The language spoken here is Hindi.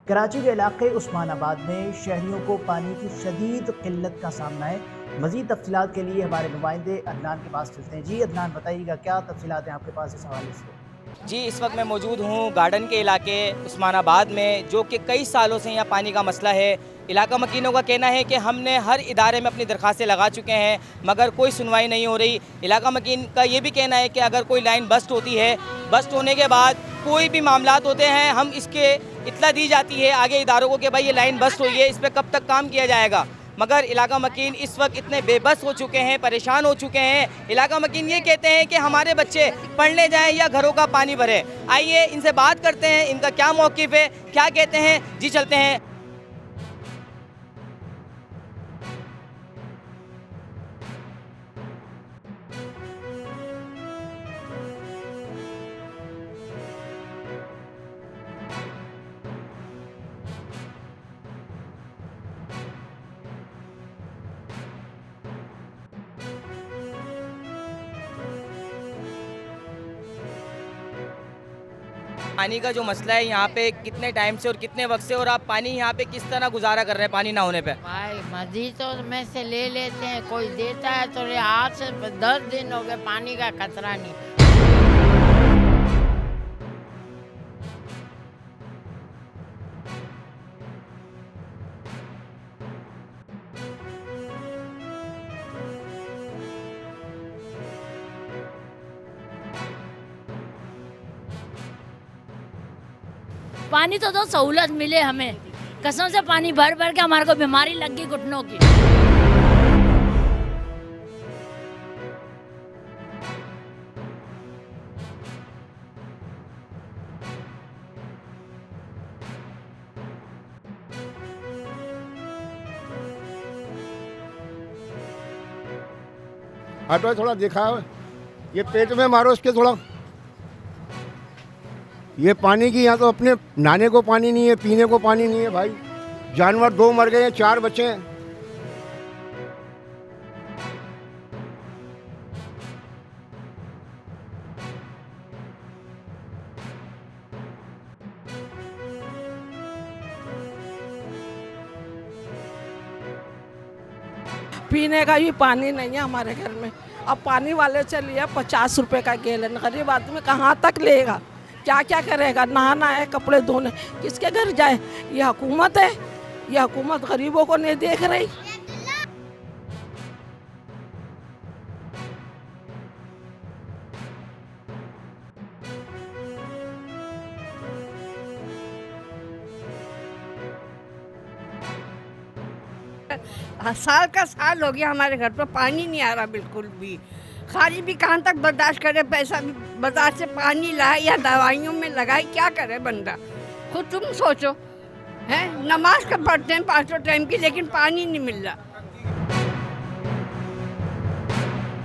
कराची के इलाके उस्मानाबाद में शहरियों को पानी की शदीद किल्लत का सामना है। मजीद तफसीलात के लिए हमारे नुमाइंदे अदनान के पास चलते हैं। जी अदनान, बताइएगा क्या तफसीलात हैं आपके पास इस हवाले से। जी, इस वक्त मैं मौजूद हूँ गार्डन के इलाके उस्मानाबाद में, जो कि कई सालों से यहाँ पानी का मसला है। इलाका मकीनों का कहना है कि हमने हर इदारे में अपनी दरख्वास्तें लगा चुके हैं, मगर कोई सुनवाई नहीं हो रही। इलाका मकीन का ये भी कहना है कि अगर कोई लाइन बस्ट होती है, बस्ट होने के बाद कोई भी मामलात होते हैं, हम इसके इत्तला दी जाती है आगे इदारों को कि भाई ये लाइन बस्ट हुई है, इस पर कब तक काम किया जाएगा। मगर इलाका मकीन इस वक्त इतने बेबस हो चुके हैं, परेशान हो चुके हैं। इलाका मकीन ये कहते हैं कि हमारे बच्चे पढ़ने जाएं या घरों का पानी भरे। आइए इनसे बात करते हैं, इनका क्या मौक़िफ़ है, क्या कहते हैं। जी चलते हैं। पानी का जो मसला है यहाँ पे कितने टाइम से और कितने वक्त से, और आप पानी यहाँ पे किस तरह गुजारा कर रहे हैं पानी ना होने पे? भाई मजीद तो में से ले लेते हैं, कोई देता है तो आज से 10 दिन हो गए, पानी का खतरा नहीं। पानी तो दो, सहूलत मिले हमें। कसम से पानी भर भर के हमारे को बीमारी लग गई घुटनों की। हटो थोड़ा दिखाओ, ये पेट में मारो इसके थोड़ा। ये पानी की यहाँ तो अपने नहाने को पानी नहीं है, पीने को पानी नहीं है भाई। जानवर 2 मर गए हैं, 4 बचे हैं। पीने का भी पानी नहीं है हमारे घर में। अब पानी वाले से लिया 50 रुपए का गैलन, गरीब आदमी कहाँ तक लेगा, क्या क्या करेगा। नहाना है, कपड़े धोने, किसके घर जाए। ये हुकूमत है, ये हुकूमत गरीबों को नहीं देख रही। साल का साल हो गया हमारे घर पर पानी नहीं आ रहा बिल्कुल भी। खाली भी कहाँ तक बर्दाश्त करे, पैसा भी बाजार से पानी लाए या दवाइयों में लगाए, क्या करे बंदा। खुद तुम सोचो, हैं नमाज का पढ़ते हैं 5 टाइम की, लेकिन पानी नहीं मिल रहा।